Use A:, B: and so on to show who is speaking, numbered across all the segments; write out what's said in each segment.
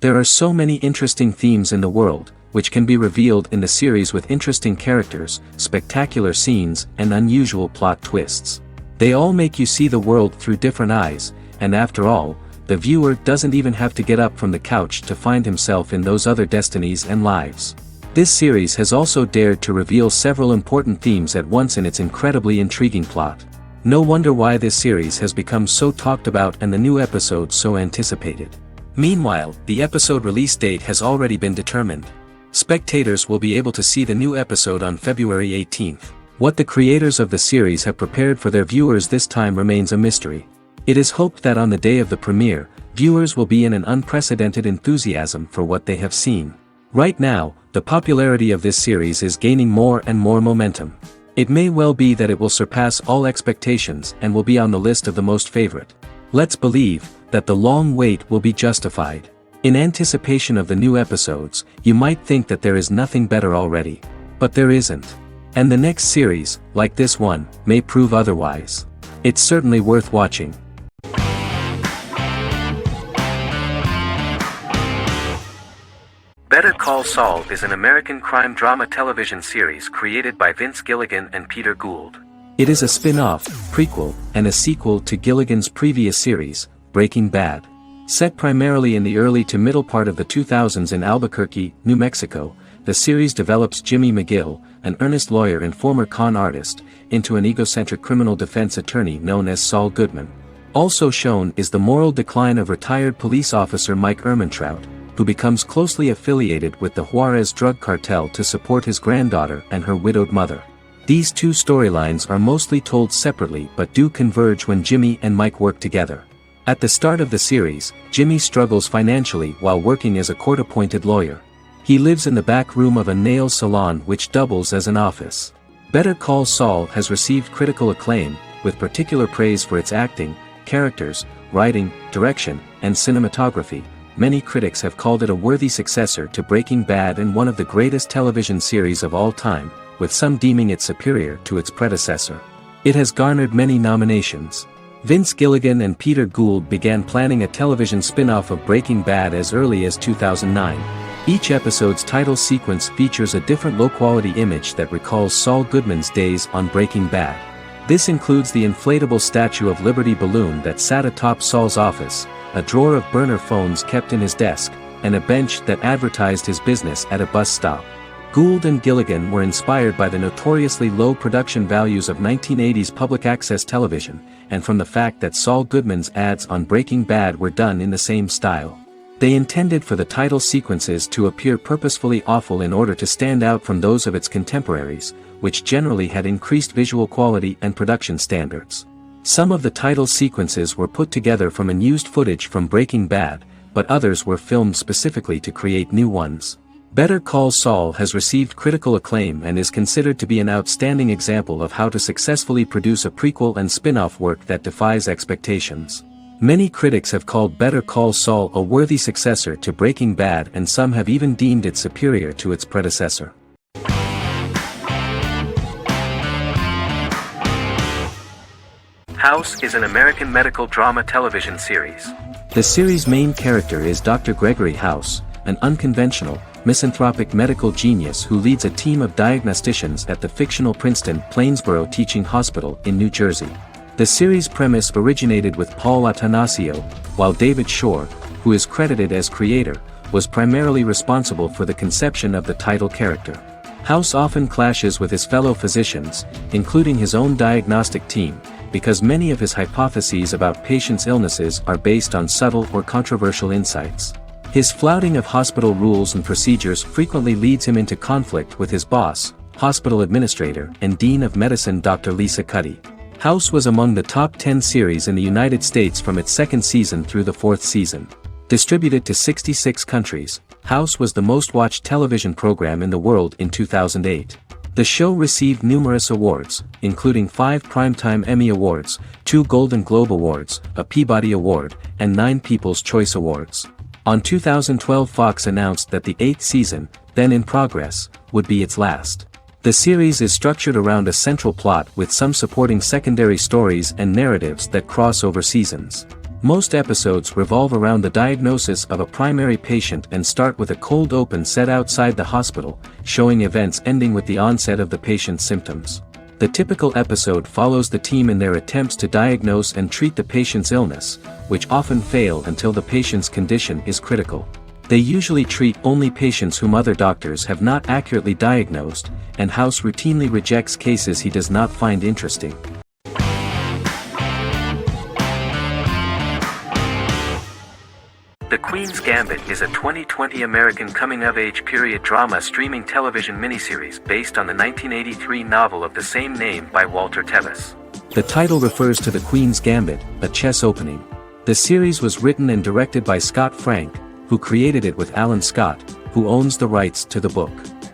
A: There are so many interesting themes in the world, which can be revealed in the series with interesting characters, spectacular scenes, and unusual plot twists. They all make you see the world through different eyes, and after all, the viewer doesn't even have to get up from the couch to find himself in those other destinies and lives. This series has also dared to reveal several important themes at once in its incredibly intriguing plot. No wonder why this series has become so talked about and the new episodes so anticipated. Meanwhile, the episode release date has already been determined. Spectators will be able to see the new episode on February 18th. What the creators of the series have prepared for their viewers this time remains a mystery. It is hoped that on the day of the premiere, viewers will be in an unprecedented enthusiasm for what they have seen. Right now, the popularity of this series is gaining more and more momentum. It may well be that it will surpass all expectations and will be on the list of the most favorite. Let's believe that the long wait will be justified. In anticipation of the new episodes, you might think that there is nothing better already. But there isn't. And the next series, like this one, may prove otherwise. It's certainly worth watching. Better Call Saul is an American crime drama television series created by Vince Gilligan and Peter Gould. It is a spin-off, prequel, and a sequel to Gilligan's previous series, Breaking Bad. Set primarily in the early to middle part of the 2000s in Albuquerque, New Mexico, the series develops Jimmy McGill, an earnest lawyer and former con artist, into an egocentric criminal defense attorney known as Saul Goodman. Also shown is the moral decline of retired police officer Mike Ehrmantraut, who becomes closely affiliated with the Juarez drug cartel to support his granddaughter and her widowed mother. These two storylines are mostly told separately but do converge when Jimmy and Mike work together. At the start of the series, Jimmy struggles financially while working as a court-appointed lawyer. He lives in the back room of a nail salon which doubles as an office. Better Call Saul has received critical acclaim, with particular praise for its acting, characters, writing, direction, and cinematography. Many critics have called it a worthy successor to Breaking Bad and one of the greatest television series of all time, with some deeming it superior to its predecessor. It has garnered many nominations. Vince Gilligan and Peter Gould began planning a television spin-off of Breaking Bad as early as 2009. Each episode's title sequence features a different low-quality image that recalls Saul Goodman's days on Breaking Bad. This includes the inflatable Statue of Liberty balloon that sat atop Saul's office, a drawer of burner phones kept in his desk, and a bench that advertised his business at a bus stop. Gould and Gilligan were inspired by the notoriously low production values of 1980s public access television, and from the fact that Saul Goodman's ads on Breaking Bad were done in the same style. They intended for the title sequences to appear purposefully awful in order to stand out from those of its contemporaries, which generally had increased visual quality and production standards. Some of the title sequences were put together from unused footage from Breaking Bad, but others were filmed specifically to create new ones. Better Call Saul has received critical acclaim and is considered to be an outstanding example of how to successfully produce a prequel and spin-off work that defies expectations. Many critics have called Better Call Saul a worthy successor to Breaking Bad, and some have even deemed it superior to its predecessor. House is an American medical drama television series. The series' main character is Dr. Gregory House, an unconventional, misanthropic medical genius who leads a team of diagnosticians at the fictional Princeton Plainsboro Teaching Hospital in New Jersey. The series' premise originated with Paul Attanasio, while David Shore, who is credited as creator, was primarily responsible for the conception of the title character. House often clashes with his fellow physicians, including his own diagnostic team, because many of his hypotheses about patients' illnesses are based on subtle or controversial insights. His flouting of hospital rules and procedures frequently leads him into conflict with his boss, hospital administrator and dean of medicine Dr. Lisa Cuddy. House was among the top 10 series in the United States from its second season through the fourth season. Distributed to 66 countries, House was the most-watched television program in the world in 2008. The show received numerous awards, including 5 Primetime Emmy Awards, 2 Golden Globe Awards, a Peabody Award, and 9 People's Choice Awards. On 2012, Fox announced that the 8th season, then in progress, would be its last. The series is structured around a central plot with some supporting secondary stories and narratives that cross over seasons. Most episodes revolve around the diagnosis of a primary patient and start with a cold open set outside the hospital, showing events ending with the onset of the patient's symptoms. The typical episode follows the team in their attempts to diagnose and treat the patient's illness, which often fail until the patient's condition is critical. They usually treat only patients whom other doctors have not accurately diagnosed, and House routinely rejects cases he does not find interesting. The Queen's Gambit is a 2020 American coming-of-age period drama streaming television miniseries based on the 1983 novel of the same name by Walter Tevis. The title refers to the Queen's Gambit, a chess opening. The series was written and directed by Scott Frank, who created it with Alan Scott, who owns the rights to the book.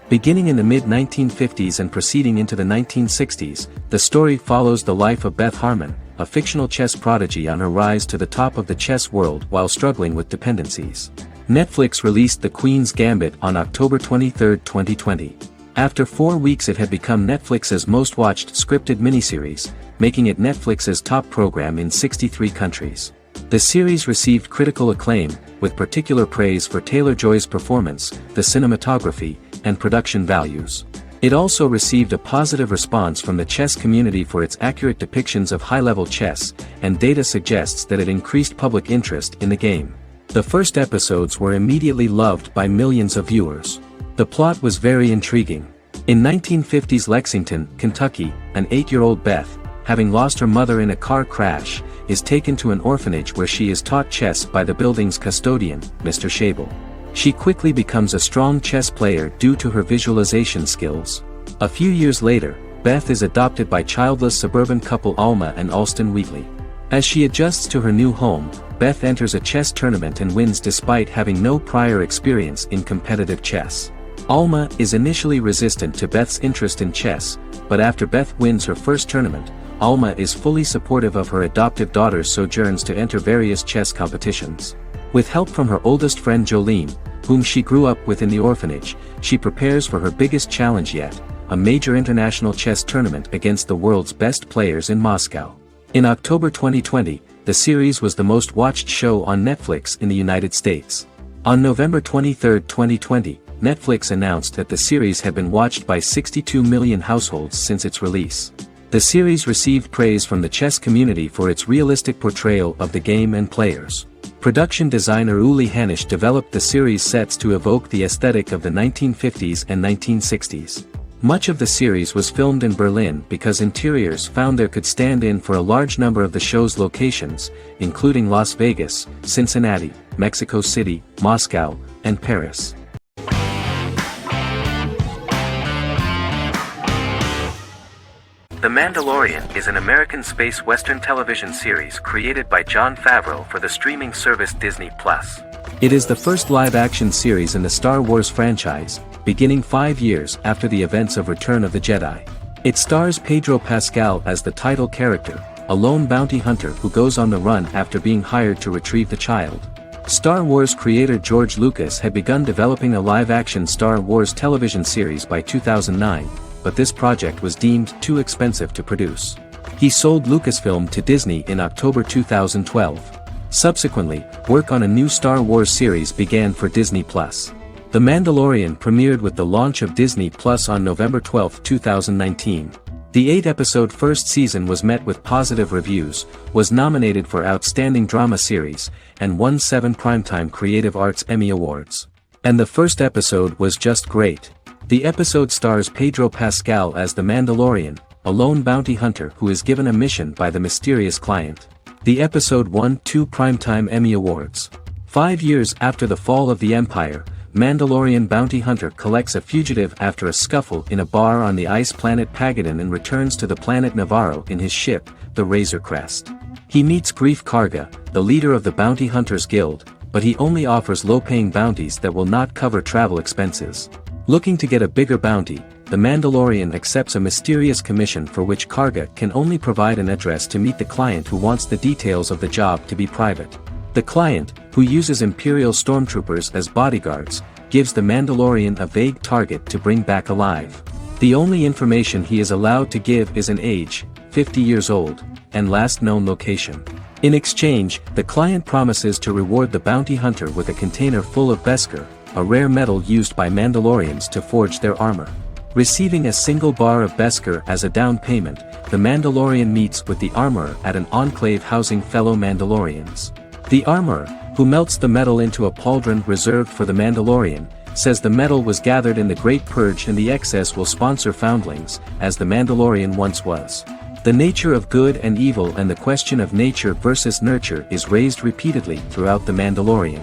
A: Beginning in the mid-1950s and proceeding into the 1960s, the story follows the life of Beth Harmon, a fictional chess prodigy on her rise to the top of the chess world while struggling with dependencies. Netflix released The Queen's Gambit on October 23, 2020. After 4 weeks it had become Netflix's most watched scripted miniseries, making it Netflix's top program in 63 countries. The series received critical acclaim, with particular praise for Taylor-Joy's performance, the cinematography, and production values. It also received a positive response from the chess community for its accurate depictions of high-level chess, and data suggests that it increased public interest in the game. The first episodes were immediately loved by millions of viewers. The plot was very intriguing. In 1950s Lexington, Kentucky, an 8-year-old Beth, having lost her mother in a car crash, is taken to an orphanage where she is taught chess by the building's custodian, Mr. Schabel. She quickly becomes a strong chess player due to her visualization skills. A few years later, Beth is adopted by childless suburban couple Alma and Alston Wheatley. As she adjusts to her new home, Beth enters a chess tournament and wins despite having no prior experience in competitive chess. Alma is initially resistant to Beth's interest in chess, but after Beth wins her first tournament, Alma is fully supportive of her adoptive daughter's sojourns to enter various chess competitions. With help from her oldest friend Jolene, whom she grew up with in the orphanage, she prepares for her biggest challenge yet, a major international chess tournament against the world's best players in Moscow. In October 2020, the series was the most watched show on Netflix in the United States. On November 23, 2020, Netflix announced that the series had been watched by 62 million households since its release. The series received praise from the chess community for its realistic portrayal of the game and players. Production designer Uli Hanisch developed the series sets to evoke the aesthetic of the 1950s and 1960s. Much of the series was filmed in Berlin because interiors found there could stand in for a large number of the show's locations, including Las Vegas, Cincinnati, Mexico City, Moscow, and Paris. The Mandalorian is an American space western television series created by Jon Favreau for the streaming service Disney+. It is the first live-action series in the Star Wars franchise, beginning 5 years after the events of Return of the Jedi. It stars Pedro Pascal as the title character, a lone bounty hunter who goes on the run after being hired to retrieve the child. Star Wars creator George Lucas had begun developing a live-action Star Wars television series by 2009, but this project was deemed too expensive to produce. He sold Lucasfilm to Disney in October 2012. Subsequently, work on a new Star Wars series began for Disney+. The Mandalorian premiered with the launch of Disney+ on November 12, 2019. The 8-episode first season was met with positive reviews, was nominated for Outstanding Drama Series, and won 7 Primetime Creative Arts Emmy Awards. And the first episode was just great. The episode stars Pedro Pascal as the Mandalorian, a lone bounty hunter who is given a mission by the mysterious client. The episode won 2 Primetime Emmy Awards. 5 years after the fall of the Empire, Mandalorian bounty hunter collects a fugitive after a scuffle in a bar on the ice planet Pagadan and returns to the planet Navarro in his ship, the Razor Crest. He meets Greef Karga, the leader of the Bounty Hunters Guild, but he only offers low-paying bounties that will not cover travel expenses. Looking to get a bigger bounty, the Mandalorian accepts a mysterious commission for which Karga can only provide an address to meet the client who wants the details of the job to be private. The client, who uses Imperial stormtroopers as bodyguards, gives the Mandalorian a vague target to bring back alive. The only information he is allowed to give is an age, 50 years old, and last known location. In exchange, the client promises to reward the bounty hunter with a container full of Beskar, a rare metal used by Mandalorians to forge their armor. Receiving a single bar of Beskar as a down payment, the Mandalorian meets with the armorer at an enclave housing fellow Mandalorians. The armorer, who melts the metal into a pauldron reserved for the Mandalorian, says the metal was gathered in the Great Purge and the excess will sponsor foundlings, as the Mandalorian once was. The nature of good and evil and the question of nature versus nurture is raised repeatedly throughout The Mandalorian.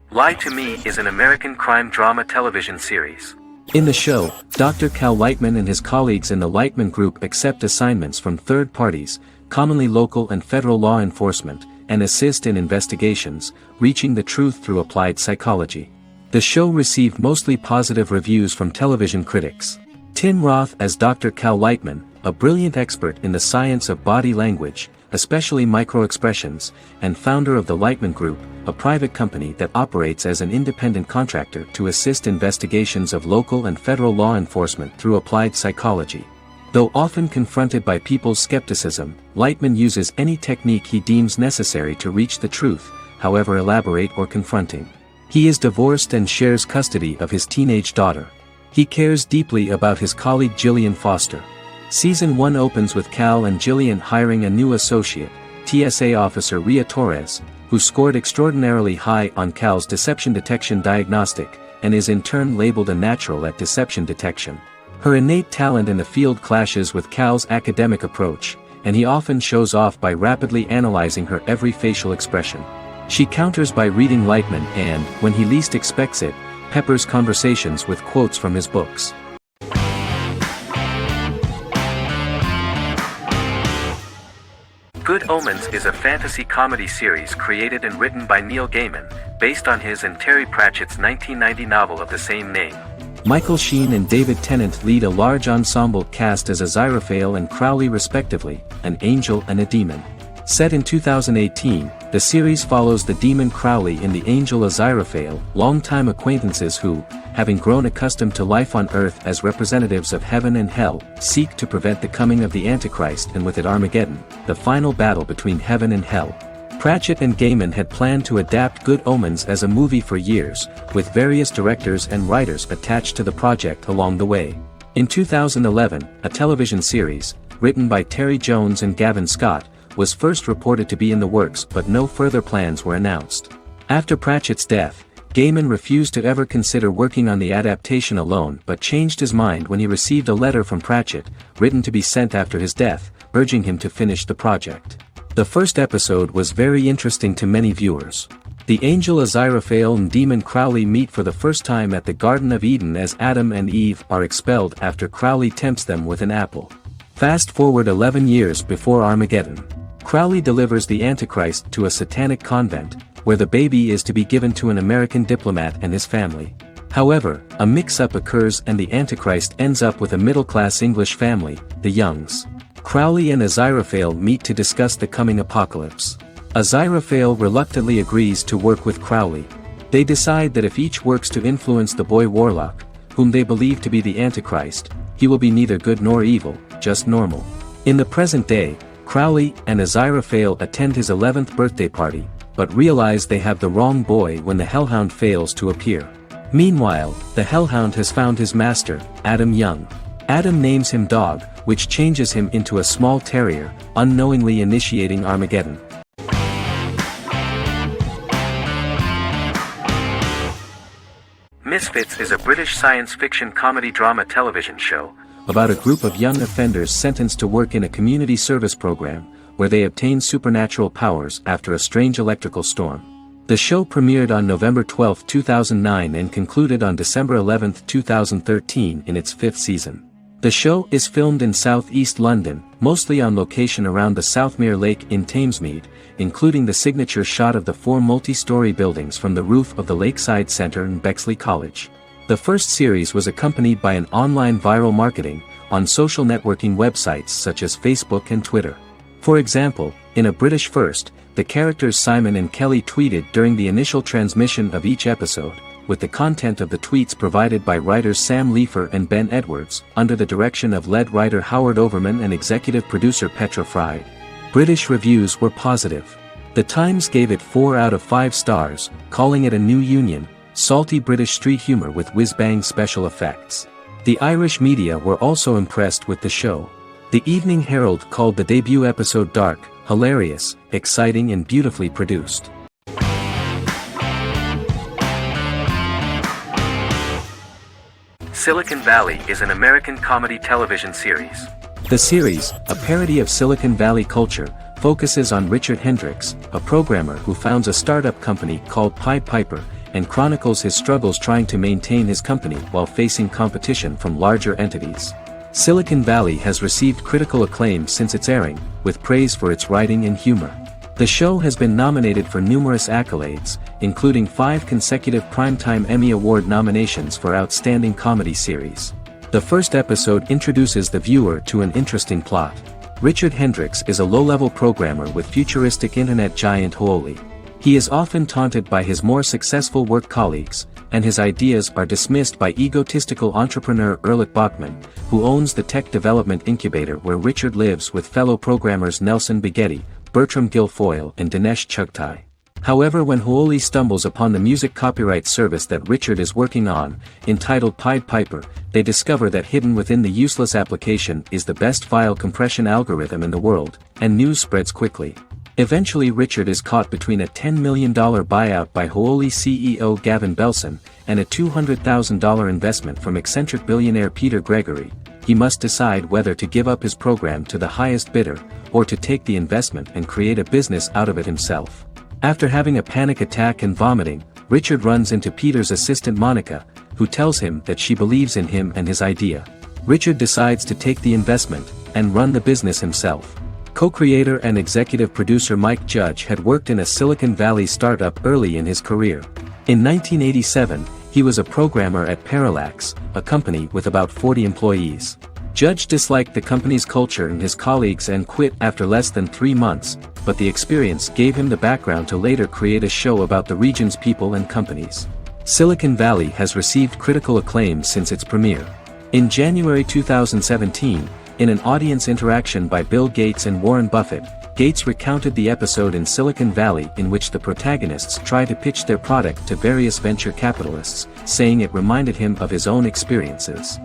A: Lie to Me is an American crime drama television series. In the show, Dr. Cal Lightman and his colleagues in the Lightman Group accept assignments from third parties, commonly local and federal law enforcement, and assist in investigations, reaching the truth through applied psychology. The show received mostly positive reviews from television critics. Tim Roth as Dr. Cal Lightman, a brilliant expert in the science of body language, especially microexpressions, and founder of the Lightman Group, a private company that operates as an independent contractor to assist investigations of local and federal law enforcement through applied psychology. Though often confronted by people's skepticism, Lightman uses any technique he deems necessary to reach the truth, however elaborate or confronting. He is divorced and shares custody of his teenage daughter. He cares deeply about his colleague Jillian Foster. Season 1 opens with Cal and Jillian hiring a new associate, TSA officer Rhea Torres, who scored extraordinarily high on Cal's deception detection diagnostic, and is in turn labeled a natural at deception detection. Her innate talent in the field clashes with Cal's academic approach, and he often shows off by rapidly analyzing her every facial expression. She counters by reading Lightman and, when he least expects it, peppers conversations with quotes from his books. Good Omens is a fantasy comedy series created and written by Neil Gaiman, based on his and Terry Pratchett's 1990 novel of the same name. Michael Sheen and David Tennant lead a large ensemble cast as Aziraphale and Crowley respectively, an angel and a demon. Set in 2018, the series follows the demon Crowley and the angel Aziraphale, longtime acquaintances who, having grown accustomed to life on Earth as representatives of heaven and hell, seek to prevent the coming of the Antichrist and with it Armageddon, the final battle between heaven and hell. Pratchett and Gaiman had planned to adapt Good Omens as a movie for years, with various directors and writers attached to the project along the way. In 2011, a television series, written by Terry Jones and Gavin Scott, was first reported to be in the works but no further plans were announced. After Pratchett's death, Gaiman refused to ever consider working on the adaptation alone but changed his mind when he received a letter from Pratchett, written to be sent after his death, urging him to finish the project. The first episode was very interesting to many viewers. The angel Aziraphale and demon Crowley meet for the first time at the Garden of Eden as Adam and Eve are expelled after Crowley tempts them with an apple. Fast forward 11 years before Armageddon. Crowley delivers the Antichrist to a satanic convent, where the baby is to be given to an American diplomat and his family. However, a mix-up occurs and the Antichrist ends up with a middle-class English family, the Youngs. Crowley and Aziraphale meet to discuss the coming apocalypse. Aziraphale reluctantly agrees to work with Crowley. They decide that if each works to influence the boy Warlock, whom they believe to be the Antichrist, he will be neither good nor evil, just normal. In the present day, Crowley and Aziraphale attend his 11th birthday party, but realize they have the wrong boy when the Hellhound fails to appear. Meanwhile, the Hellhound has found his master, Adam Young. Adam names him Dog, which changes him into a small terrier, unknowingly initiating Armageddon. Misfits is a British science fiction comedy drama television show about a group of young offenders sentenced to work in a community service program, where they obtain supernatural powers after a strange electrical storm. The show premiered on November 12, 2009 and concluded on December 11, 2013 in its 5th season. The show is filmed in southeast London, mostly on location around the Southmere Lake in Thamesmead, including the signature shot of the 4 multi-story buildings from the roof of the Lakeside Centre in Bexley College. The first series was accompanied by an online viral marketing on social networking websites such as Facebook and Twitter. For example, in a British first, the characters Simon and Kelly tweeted during the initial transmission of each episode, with the content of the tweets provided by writers Sam Leifer and Ben Edwards, under the direction of lead writer Howard Overman and executive producer Petra Fried. British reviews were positive. The Times gave it 4 out of 5 stars, calling it a new union, salty British street humor with whiz-bang special effects. The Irish media were also impressed with the show. The Evening Herald called the debut episode dark, hilarious, exciting and beautifully produced.
B: Silicon Valley is an American comedy television series.
A: The series, a parody of Silicon Valley culture, focuses on Richard Hendricks, a programmer who founds a startup company called Pied Piper, and chronicles his struggles trying to maintain his company while facing competition from larger entities. Silicon Valley has received critical acclaim since its airing, with praise for its writing and humor. The show has been nominated for numerous accolades, including 5 consecutive Primetime Emmy Award nominations for Outstanding Comedy Series. The first episode introduces the viewer to an interesting plot. Richard Hendricks is a low-level programmer with futuristic internet giant Huawei. He is often taunted by his more successful work colleagues, and his ideas are dismissed by egotistical entrepreneur Erlich Bachman, who owns the tech development incubator where Richard lives with fellow programmers Nelson Bigetti, Bertram Guilfoyle and Dinesh Chugtai. However, when Huawei stumbles upon the music copyright service that Richard is working on, entitled Pied Piper, they discover that hidden within the useless application is the best file compression algorithm in the world, and news spreads quickly. Eventually Richard is caught between a $10 million buyout by Huawei CEO Gavin Belson, and a $200,000 investment from eccentric billionaire Peter Gregory. He must decide whether to give up his program to the highest bidder, or to take the investment and create a business out of it himself. After having a panic attack and vomiting, Richard runs into Peter's assistant Monica, who tells him that she believes in him and his idea. Richard decides to take the investment, and run the business himself. Co-creator and executive producer Mike Judge had worked in a Silicon Valley startup early in his career. In 1987, he was a programmer at Parallax, a company with about 40 employees. Judge disliked the company's culture and his colleagues and quit after less than 3 months, but the experience gave him the background to later create a show about the region's people and companies. Silicon Valley has received critical acclaim since its premiere. In January 2017, in an audience interaction by Bill Gates and Warren Buffett, Gates recounted the episode in Silicon Valley in which the protagonists try to pitch their product to various venture capitalists, saying it reminded him of his own experiences.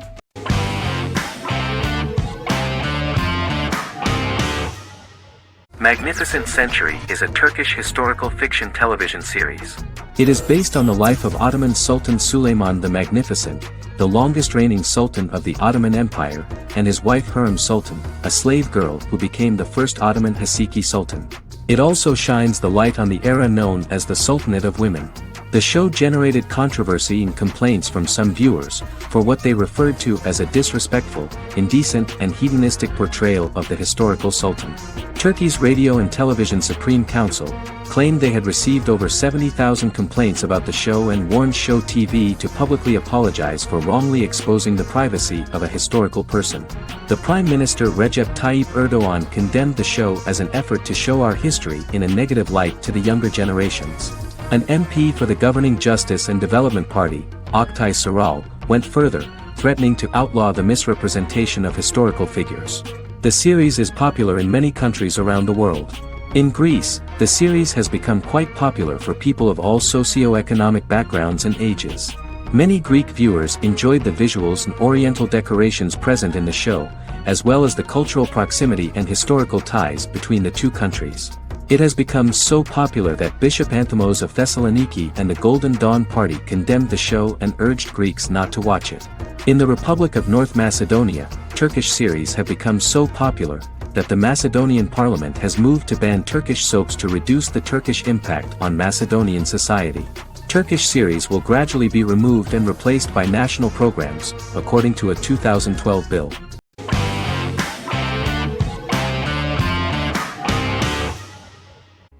B: Magnificent Century is a Turkish historical fiction television series.
A: It is based on the life of Ottoman Sultan Süleyman the Magnificent, the longest-reigning sultan of the Ottoman Empire, and his wife Hürrem Sultan, a slave girl who became the first Ottoman Haseki Sultan. It also shines the light on the era known as the Sultanate of Women. The show generated controversy and complaints from some viewers, for what they referred to as a disrespectful, indecent and hedonistic portrayal of the historical sultan. Turkey's Radio and Television Supreme Council claimed they had received over 70,000 complaints about the show and warned Show TV to publicly apologize for wrongly exposing the privacy of a historical person. The Prime Minister Recep Tayyip Erdogan condemned the show as an effort to show our history in a negative light to the younger generations. An MP for the governing Justice and Development Party, Oktay Saral, went further, threatening to outlaw the misrepresentation of historical figures. The series is popular in many countries around the world. In Greece, the series has become quite popular for people of all socio-economic backgrounds and ages. Many Greek viewers enjoyed the visuals and oriental decorations present in the show, as well as the cultural proximity and historical ties between the two countries. It has become so popular that Bishop Anthemos of Thessaloniki and the Golden Dawn Party condemned the show and urged Greeks not to watch it. In the Republic of North Macedonia, Turkish series have become so popular that the Macedonian parliament has moved to ban Turkish soaps to reduce the Turkish impact on Macedonian society. Turkish series will gradually be removed and replaced by national programs, according to a 2012 bill.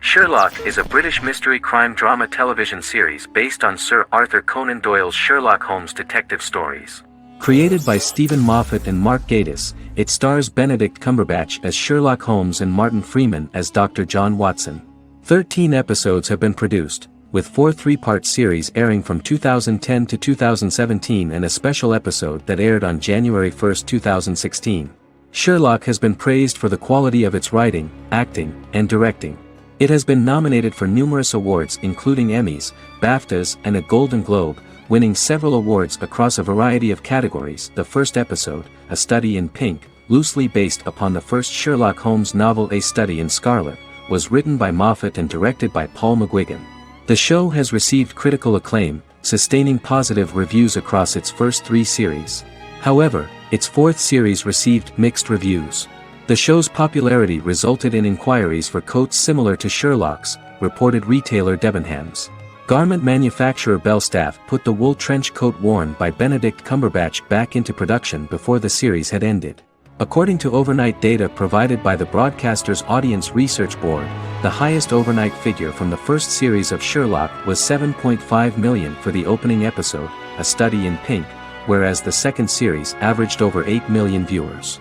B: Sherlock is a British mystery crime drama television series based on Sir Arthur Conan Doyle's Sherlock Holmes detective stories.
A: Created by Stephen Moffat and Mark Gatiss, it stars Benedict Cumberbatch as Sherlock Holmes and Martin Freeman as Dr. John Watson. 13 episodes have been produced, with 4 three-part series airing from 2010 to 2017 and a special episode that aired on January 1, 2016. Sherlock has been praised for the quality of its writing, acting, and directing. It has been nominated for numerous awards including Emmys, BAFTAs, and a Golden Globe, winning several awards across a variety of categories. The first episode, A Study in Pink, loosely based upon the first Sherlock Holmes novel A Study in Scarlet, was written by Moffat and directed by Paul McGuigan. The show has received critical acclaim, sustaining positive reviews across its first 3 series. However, its 4th series received mixed reviews. The show's popularity resulted in inquiries for coats similar to Sherlock's, reported retailer Debenhams. Garment manufacturer Belstaff put the wool trench coat worn by Benedict Cumberbatch back into production before the series had ended. According to overnight data provided by the broadcaster's Audience Research Board, the highest overnight figure from the first series of Sherlock was 7.5 million for the opening episode, A Study in Pink, whereas the second series averaged over 8 million viewers.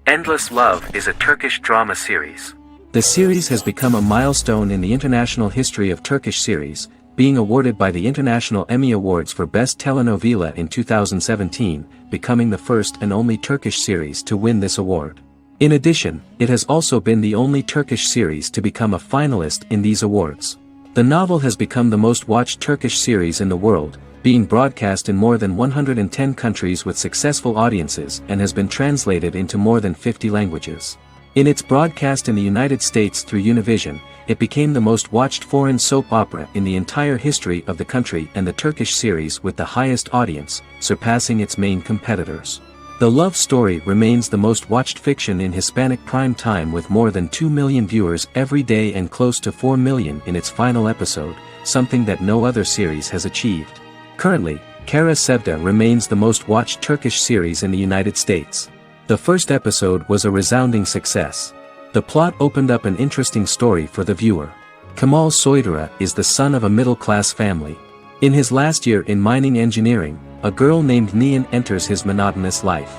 B: Endless Love is a Turkish drama series.
A: The series has become a milestone in the international history of Turkish series, being awarded by the International Emmy Awards for Best Telenovela in 2017, becoming the first and only Turkish series to win this award. In addition, it has also been the only Turkish series to become a finalist in these awards. The novel has become the most watched Turkish series in the world, being broadcast in more than 110 countries with successful audiences and has been translated into more than 50 languages. In its broadcast in the United States through Univision, it became the most watched foreign soap opera in the entire history of the country and the Turkish series with the highest audience, surpassing its main competitors. The love story remains the most watched fiction in Hispanic prime time with more than 2 million viewers every day and close to 4 million in its final episode, something that no other series has achieved. Currently, Kara Sevda remains the most watched Turkish series in the United States. The first episode was a resounding success. The plot opened up an interesting story for the viewer. Kemal Soydura is the son of a middle-class family. In his last year in mining engineering, a girl named Nihan enters his monotonous life.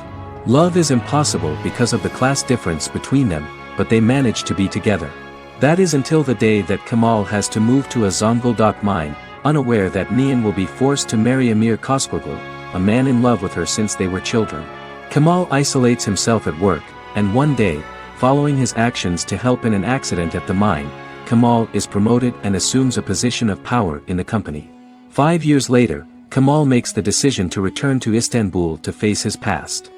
A: Love is impossible because of the class difference between them, but they manage to be together. That is until the day that Kemal has to move to a Zonguldak mine, unaware that Nihan will be forced to marry Emir Koskoglu, a man in love with her since they were children. Kemal isolates himself at work, and one day, following his actions to help in an accident at the mine, Kemal is promoted and assumes a position of power in the company. 5 years later, Kemal makes the decision to return to Istanbul to face his past.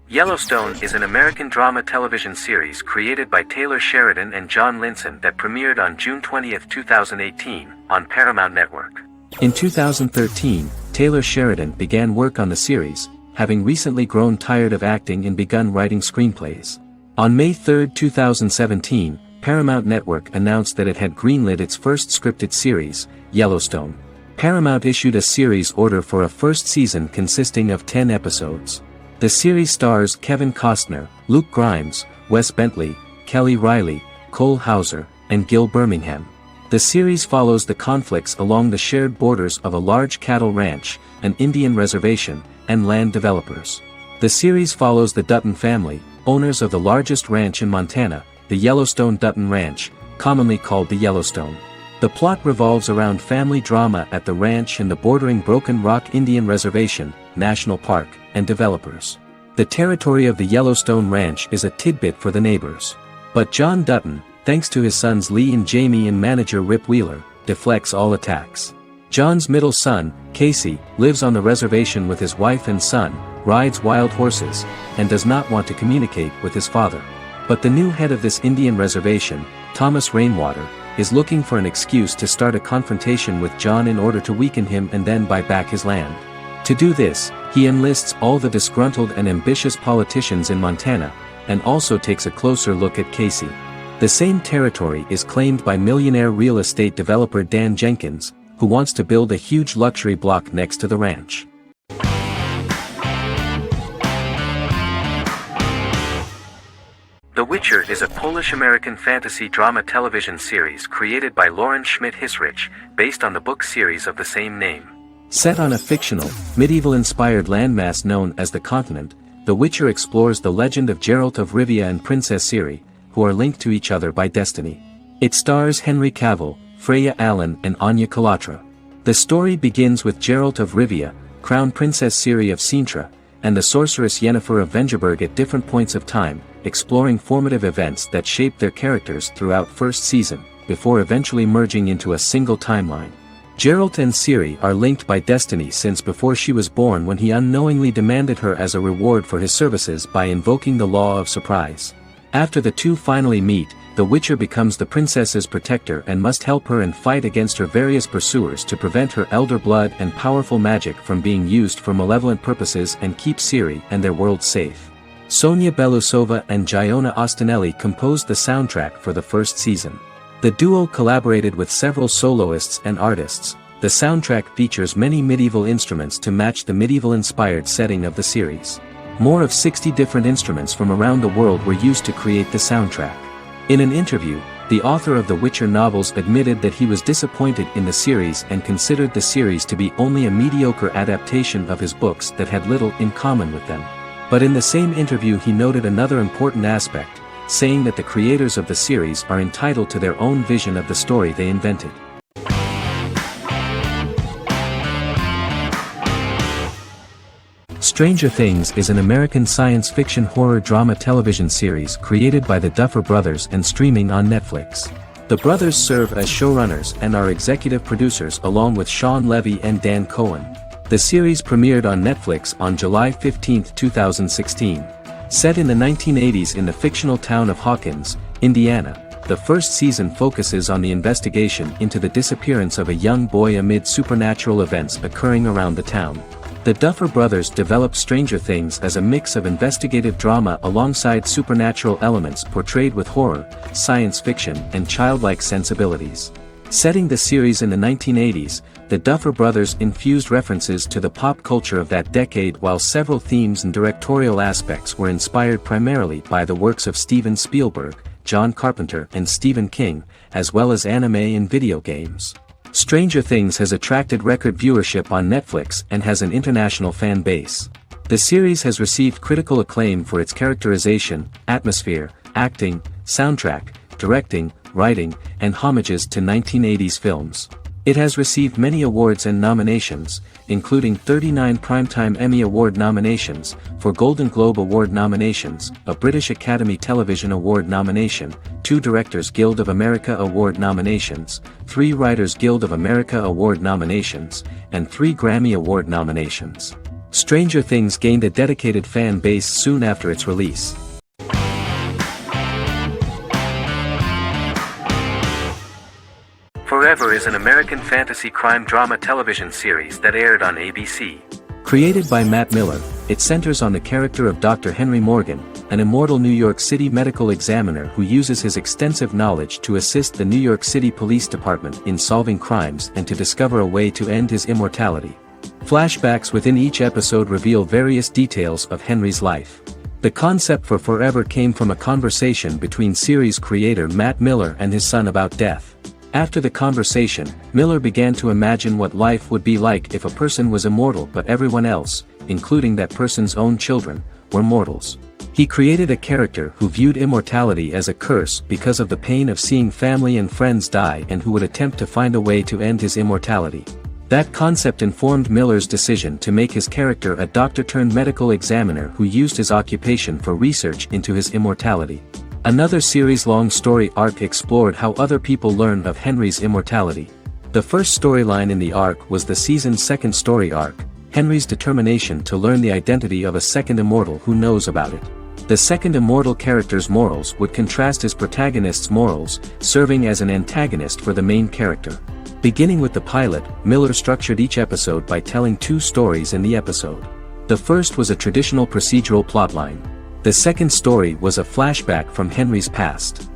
B: Yellowstone is an American drama television series created by Taylor Sheridan and John Linson that premiered on June 20, 2018, on Paramount Network.
A: In 2013, Taylor Sheridan began work on the series, having recently grown tired of acting and begun writing screenplays. On May 3, 2017, Paramount Network announced that it had greenlit its first scripted series, Yellowstone. Paramount issued a series order for a first season consisting of 10 episodes. The series stars Kevin Costner, Luke Grimes, Wes Bentley, Kelly Riley, Cole Hauser, and Gil Birmingham. The series follows the conflicts along the shared borders of a large cattle ranch, an Indian reservation, and land developers. The series follows the Dutton family, owners of the largest ranch in Montana, the Yellowstone Dutton Ranch, commonly called the Yellowstone. The plot revolves around family drama at the ranch and the bordering Broken Rock Indian Reservation, National Park, and developers. The territory of the Yellowstone Ranch is a tidbit for the neighbors. But John Dutton, thanks to his sons Lee and Jamie and manager Rip Wheeler, deflects all attacks. John's middle son, Casey, lives on the reservation with his wife and son, rides wild horses, and does not want to communicate with his father. But the new head of this Indian reservation, Thomas Rainwater, is looking for an excuse to start a confrontation with John in order to weaken him and then buy back his land. To do this, he enlists all the disgruntled and ambitious politicians in Montana, and also takes a closer look at Casey. The same territory is claimed by millionaire real estate developer Dan Jenkins, who wants to build a huge luxury block next to the ranch.
B: The Witcher is a Polish-American fantasy drama television series created by Lauren Schmidt-Hissrich, based on the book series of the same name.
A: Set on a fictional, medieval-inspired landmass known as the Continent, The Witcher explores the legend of Geralt of Rivia and Princess Ciri, who are linked to each other by destiny. It stars Henry Cavill, Freya Allan and Anya Chalotra. The story begins with Geralt of Rivia, Crown Princess Ciri of Sintra, and the sorceress Yennefer of Vengerberg at different points of time, exploring formative events that shaped their characters throughout first season, before eventually merging into a single timeline. Geralt and Ciri are linked by destiny since before she was born, when he unknowingly demanded her as a reward for his services by invoking the law of surprise. After the two finally meet, the Witcher becomes the princess's protector and must help her and fight against her various pursuers to prevent her elder blood and powerful magic from being used for malevolent purposes and keep Ciri and their world safe. Sonia Belousova and Giona Ostinelli composed the soundtrack for the first season. The duo collaborated with several soloists and artists. The soundtrack features many medieval instruments to match the medieval-inspired setting of the series. More of 60 different instruments from around the world were used to create the soundtrack. In an interview, the author of the Witcher novels admitted that he was disappointed in the series and considered the series to be only a mediocre adaptation of his books that had little in common with them. But in the same interview he noted another important aspect, saying that the creators of the series are entitled to their own vision of the story they invented. Stranger Things is an American science fiction horror drama television series created by the Duffer Brothers and streaming on Netflix. The brothers serve as showrunners and are executive producers along with Sean Levy and Dan Cohen. The series premiered on Netflix on July 15, 2016. Set in the 1980s in the fictional town of Hawkins, Indiana, the first season focuses on the investigation into the disappearance of a young boy amid supernatural events occurring around the town. The Duffer Brothers developed Stranger Things as a mix of investigative drama alongside supernatural elements portrayed with horror, science fiction, and childlike sensibilities. Setting the series in the 1980s, the Duffer Brothers infused references to the pop culture of that decade, while several themes and directorial aspects were inspired primarily by the works of Steven Spielberg, John Carpenter and Stephen King, as well as anime and video games. Stranger Things has attracted record viewership on Netflix and has an international fan base. The series has received critical acclaim for its characterization, atmosphere, acting, soundtrack, directing, writing, and homages to 1980s films. It has received many awards and nominations, including 39 Primetime Emmy Award nominations, 4 Golden Globe Award nominations, a British Academy Television Award nomination, 2 Directors Guild of America Award nominations, 3 Writers Guild of America Award nominations, and 3 Grammy Award nominations. Stranger Things gained a dedicated fan base soon after its release.
B: Forever is an American fantasy crime drama television series that aired on ABC.
A: Created by Matt Miller, it centers on the character of Dr. Henry Morgan, an immortal New York City medical examiner who uses his extensive knowledge to assist the New York City Police Department in solving crimes and to discover a way to end his immortality. Flashbacks within each episode reveal various details of Henry's life. The concept for Forever came from a conversation between series creator Matt Miller and his son about death. After the conversation, Miller began to imagine what life would be like if a person was immortal but everyone else, including that person's own children, were mortals. He created a character who viewed immortality as a curse because of the pain of seeing family and friends die and who would attempt to find a way to end his immortality. That concept informed Miller's decision to make his character a doctor-turned-medical examiner who used his occupation for research into his immortality. Another series-long story arc explored how other people learned of Henry's immortality. The first storyline in the arc was the season's second story arc, Henry's determination to learn the identity of a second immortal who knows about it. The second immortal character's morals would contrast his protagonist's morals, serving as an antagonist for the main character. Beginning with the pilot, Miller structured each episode by telling 2 stories in the episode. The first was a traditional procedural plotline. The second story was a flashback from Henry's past.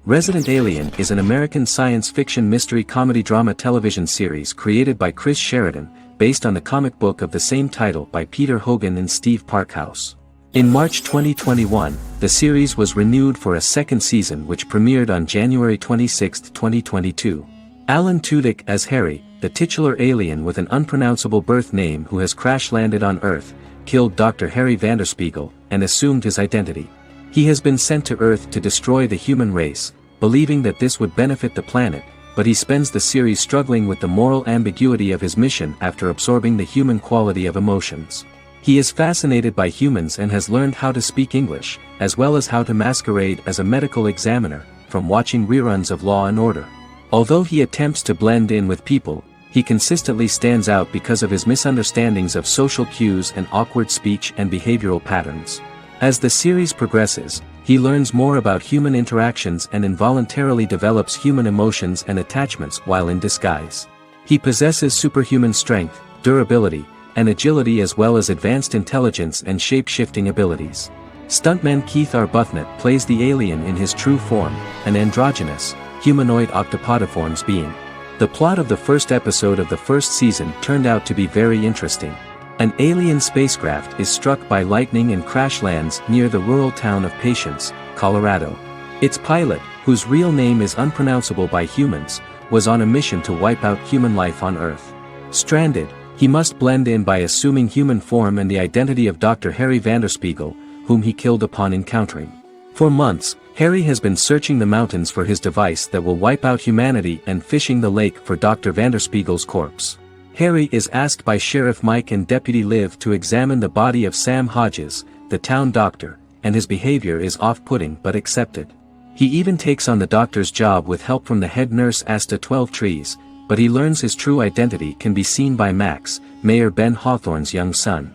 A: Resident Alien is an American science fiction mystery comedy drama television series created by Chris Sheridan, based on the comic book of the same title by Peter Hogan and Steve Parkhouse. In March 2021, the series was renewed for a second season which premiered on January 26, 2022. Alan Tudyk as Harry, the titular alien with an unpronounceable birth name who has crash-landed on Earth, killed Dr. Harry Vanderspiegel, and assumed his identity. He has been sent to Earth to destroy the human race, believing that this would benefit the planet, but he spends the series struggling with the moral ambiguity of his mission after absorbing the human quality of emotions. He is fascinated by humans and has learned how to speak English, as well as how to masquerade as a medical examiner, from watching reruns of Law and Order. Although he attempts to blend in with people, he consistently stands out because of his misunderstandings of social cues and awkward speech and behavioral patterns. As the series progresses, he learns more about human interactions and involuntarily develops human emotions and attachments while in disguise. He possesses superhuman strength, durability, and agility as well as advanced intelligence and shape-shifting abilities. Stuntman Keith Arbuthnot plays the alien in his true form, an androgynous, humanoid octopodiforms being. The plot of the first episode of the first season turned out to be very interesting. An alien spacecraft is struck by lightning and crash lands near the rural town of Patience, Colorado. Its pilot, whose real name is unpronounceable by humans, was on a mission to wipe out human life on Earth. Stranded, he must blend in by assuming human form and the identity of Dr. Harry Vanderspiegel, whom he killed upon encountering. For months, Harry has been searching the mountains for his device that will wipe out humanity and fishing the lake for Dr. Vanderspiegel's corpse. Harry is asked by Sheriff Mike and Deputy Liv to examine the body of Sam Hodges, the town doctor, and his behavior is off-putting but accepted. He even takes on the doctor's job with help from the head nurse Asta 12 Trees, but he learns his true identity can be seen by Max, Mayor Ben Hawthorne's young son.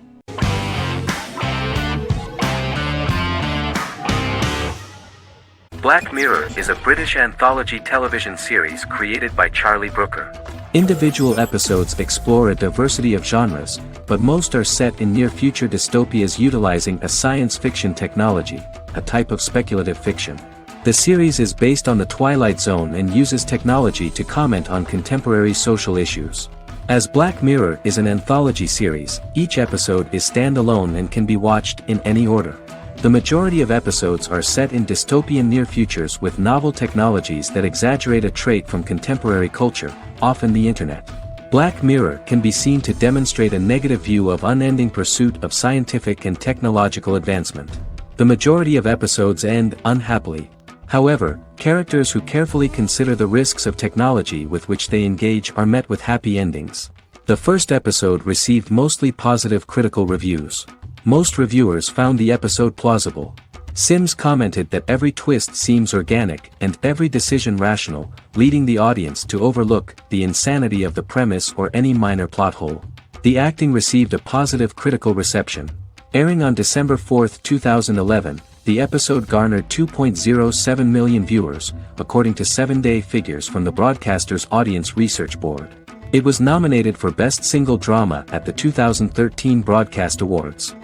B: Black Mirror is a British anthology television series created by Charlie Brooker.
A: Individual episodes explore a diversity of genres, but most are set in near-future dystopias utilizing a science fiction technology, a type of speculative fiction. The series is based on the Twilight Zone and uses technology to comment on contemporary social issues. As Black Mirror is an anthology series, each episode is standalone and can be watched in any order. The majority of episodes are set in dystopian near-futures with novel technologies that exaggerate a trait from contemporary culture, often the internet. Black Mirror can be seen to demonstrate a negative view of unending pursuit of scientific and technological advancement. The majority of episodes end unhappily. However, characters who carefully consider the risks of technology with which they engage are met with happy endings. The first episode received mostly positive critical reviews. Most reviewers found the episode plausible. Sims commented that every twist seems organic and every decision rational, leading the audience to overlook the insanity of the premise or any minor plot hole. The acting received a positive critical reception. Airing on December 4, 2011, the episode garnered 2.07 million viewers, according to 7-day figures from the broadcaster's Audience Research Board. It was nominated for Best Single Drama at the 2013 Broadcast Awards.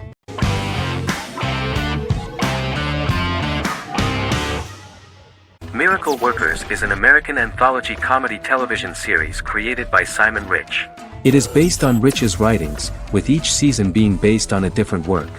B: Miracle Workers is an American anthology comedy television series created by Simon Rich.
A: It is based on Rich's writings, with each season being based on a different work.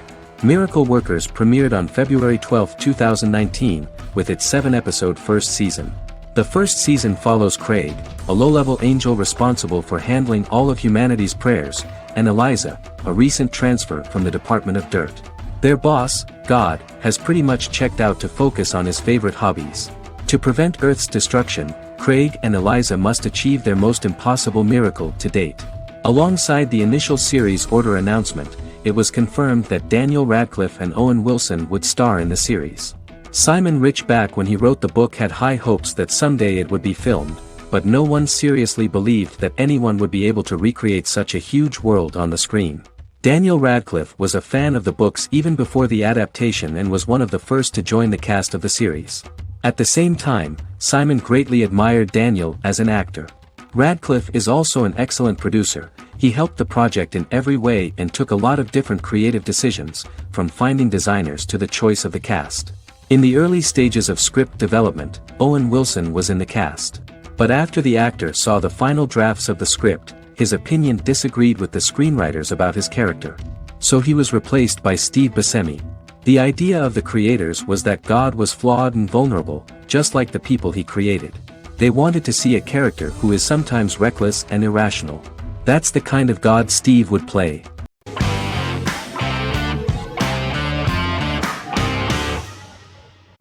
A: Miracle Workers premiered on February 12, 2019, with its 7-episode first season. The first season follows Craig, a low-level angel responsible for handling all of humanity's prayers, and Eliza, a recent transfer from the Department of Dirt. Their boss, God, has pretty much checked out to focus on his favorite hobbies. To prevent Earth's destruction, Craig and Eliza must achieve their most impossible miracle to date. Alongside the initial series order announcement, it was confirmed that Daniel Radcliffe and Owen Wilson would star in the series. Simon Rich back when he wrote the book had high hopes that someday it would be filmed, but no one seriously believed that anyone would be able to recreate such a huge world on the screen. Daniel Radcliffe was a fan of the books even before the adaptation and was one of the first to join the cast of the series. At the same time, Simon greatly admired Daniel as an actor. Radcliffe is also an excellent producer. He helped the project in every way and took a lot of different creative decisions, from finding designers to the choice of the cast. In the early stages of script development, Owen Wilson was in the cast. But after the actor saw the final drafts of the script, his opinion disagreed with the screenwriters about his character. So he was replaced by Steve Buscemi. The idea of the creators was that God was flawed and vulnerable, just like the people he created. They wanted to see a character who is sometimes reckless and irrational. That's the kind of God Steve would play.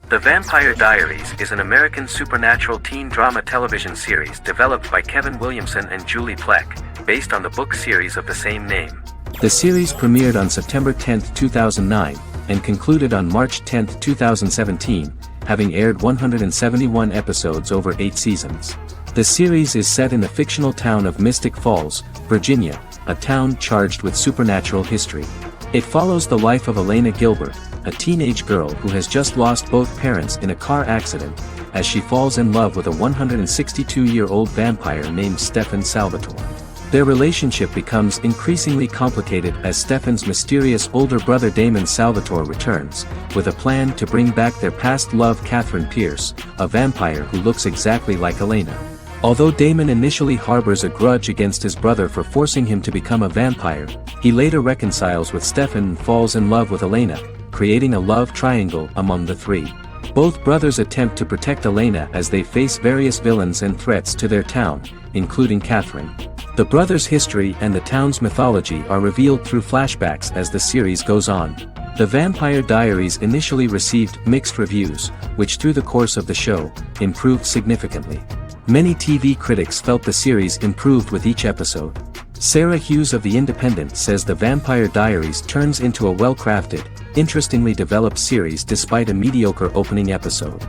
B: The Vampire Diaries is an American supernatural teen drama television series developed by Kevin Williamson and Julie Plec, based on the book series of the same name.
A: The series premiered on September 10, 2009, and concluded on March 10, 2017, having aired 171 episodes over 8 seasons. The series is set in the fictional town of Mystic Falls, Virginia, a town charged with supernatural history. It follows the life of Elena Gilbert, a teenage girl who has just lost both parents in a car accident, as she falls in love with a 162-year-old vampire named Stefan Salvatore. Their relationship becomes increasingly complicated as Stefan's mysterious older brother Damon Salvatore returns, with a plan to bring back their past love Catherine Pierce, a vampire who looks exactly like Elena. Although Damon initially harbors a grudge against his brother for forcing him to become a vampire, he later reconciles with Stefan and falls in love with Elena, creating a love triangle among the three. Both brothers attempt to protect Elena as they face various villains and threats to their town, including Catherine. The brothers' history and the town's mythology are revealed through flashbacks as the series goes on. The Vampire Diaries initially received mixed reviews, which through the course of the show, improved significantly. Many TV critics felt the series improved with each episode. Sarah Hughes of The Independent says The Vampire Diaries turns into a well-crafted, interestingly developed series despite a mediocre opening episode.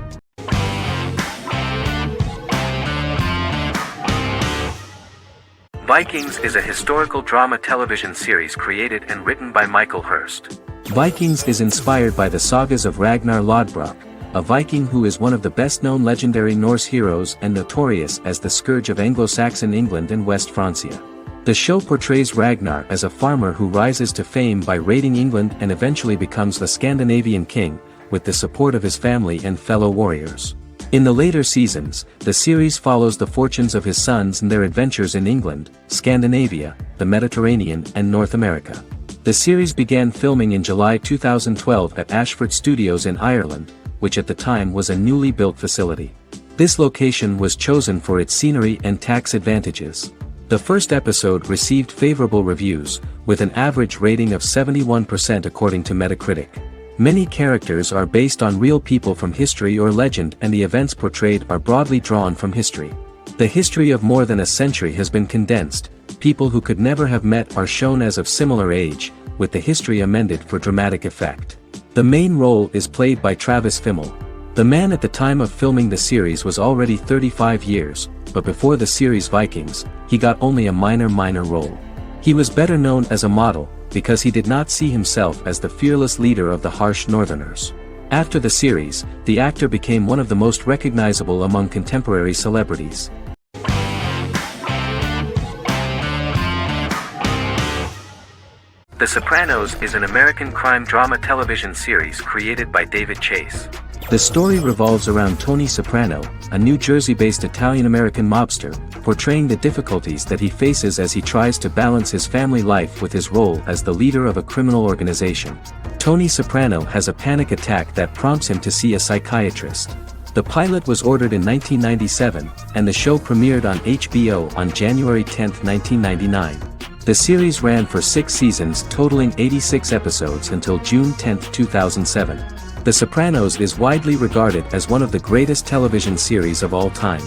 B: Vikings is a historical drama television series created and written by Michael Hurst.
A: Vikings is inspired by the sagas of Ragnar Lodbrok, a Viking who is one of the best-known legendary Norse heroes and notorious as the scourge of Anglo-Saxon England and West Francia. The show portrays Ragnar as a farmer who rises to fame by raiding England and eventually becomes the Scandinavian king, with the support of his family and fellow warriors. In the later seasons, the series follows the fortunes of his sons and their adventures in England, Scandinavia, the Mediterranean and North America. The series began filming in July 2012 at Ashford Studios in Ireland, which at the time was a newly built facility. This location was chosen for its scenery and tax advantages. The first episode received favorable reviews, with an average rating of 71% according to Metacritic. Many characters are based on real people from history or legend, and the events portrayed are broadly drawn from history. The history of more than a century has been condensed. People who could never have met are shown as of similar age, with the history amended for dramatic effect. The main role is played by Travis Fimmel. The man at the time of filming the series was already 35 years, but before the series Vikings, he got only a minor role. He was better known as a model, because he did not see himself as the fearless leader of the harsh Northerners. After the series, the actor became one of the most recognizable among contemporary celebrities.
B: The Sopranos is an American crime drama television series created by David Chase.
A: The story revolves around Tony Soprano, a New Jersey-based Italian-American mobster, portraying the difficulties that he faces as he tries to balance his family life with his role as the leader of a criminal organization. Tony Soprano has a panic attack that prompts him to see a psychiatrist. The pilot was ordered in 1997, and the show premiered on HBO on January 10, 1999. The series ran for 6 seasons totaling 86 episodes until June 10, 2007. The Sopranos is widely regarded as one of the greatest television series of all time.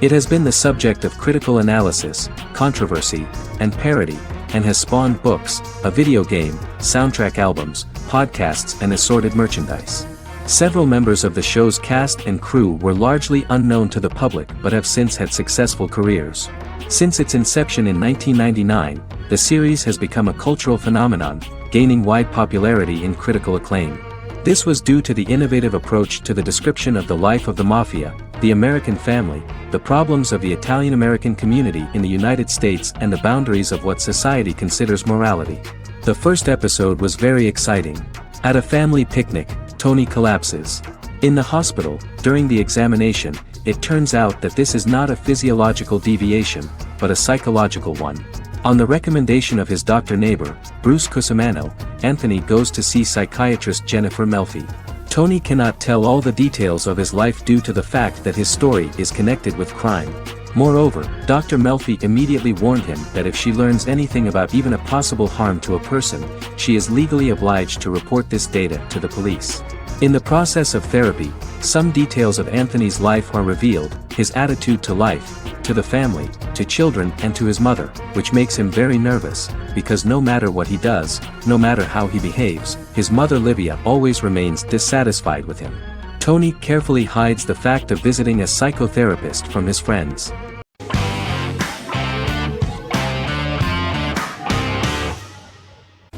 A: It has been the subject of critical analysis, controversy, and parody, and has spawned books, a video game, soundtrack albums, podcasts and assorted merchandise. Several members of the show's cast and crew were largely unknown to the public but have since had successful careers. Since its inception in 1999, the series has become a cultural phenomenon, gaining wide popularity and critical acclaim. This was due to the innovative approach to the description of the life of the mafia, the American family, the problems of the Italian-American community in the United States and the boundaries of what society considers morality. The first episode was very exciting. At a family picnic, Tony collapses. In the hospital, during the examination, it turns out that this is not a physiological deviation, but a psychological one. On the recommendation of his doctor neighbor, Bruce Cusimano, Anthony goes to see psychiatrist Jennifer Melfi. Tony cannot tell all the details of his life due to the fact that his story is connected with crime. Moreover, Dr. Melfi immediately warned him that if she learns anything about even a possible harm to a person, she is legally obliged to report this data to the police. In the process of therapy, some details of Anthony's life are revealed, his attitude to life, to the family, to children and to his mother, which makes him very nervous, because no matter what he does, no matter how he behaves, his mother Livia always remains dissatisfied with him. Tony carefully hides the fact of visiting a psychotherapist from his friends.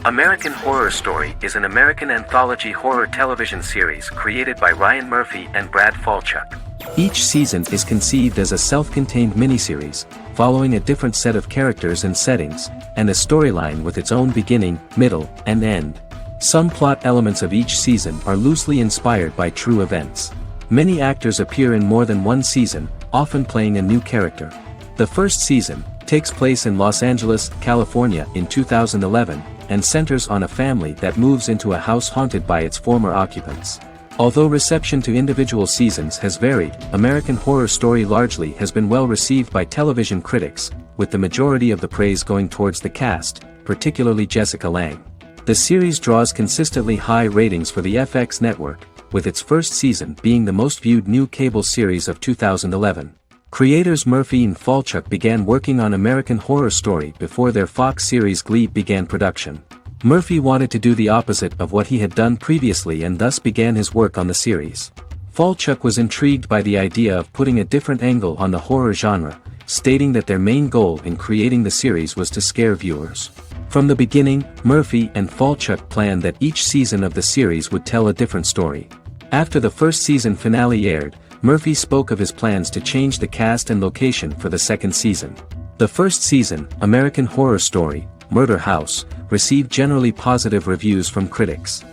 B: American Horror Story is an American anthology horror television series created by Ryan Murphy and Brad Falchuk.
A: Each season is conceived as a self-contained miniseries, following a different set of characters and settings, and a storyline with its own beginning, middle, and end. Some plot elements of each season are loosely inspired by true events. Many actors appear in more than one season, often playing a new character. The first season takes place in Los Angeles, California in 2011, and centers on a family that moves into a house haunted by its former occupants. Although reception to individual seasons has varied, American Horror Story largely has been well received by television critics, with the majority of the praise going towards the cast, particularly Jessica Lange. The series draws consistently high ratings for the FX network, with its first season being the most viewed new cable series of 2011. Creators Murphy and Falchuk began working on American Horror Story before their Fox series Glee began production. Murphy wanted to do the opposite of what he had done previously and thus began his work on the series. Falchuk was intrigued by the idea of putting a different angle on the horror genre, stating that their main goal in creating the series was to scare viewers. From the beginning, Murphy and Falchuk planned that each season of the series would tell a different story. After the first season finale aired, Murphy spoke of his plans to change the cast and location for the second season. The first season, American Horror Story, Murder House, received generally positive reviews from critics.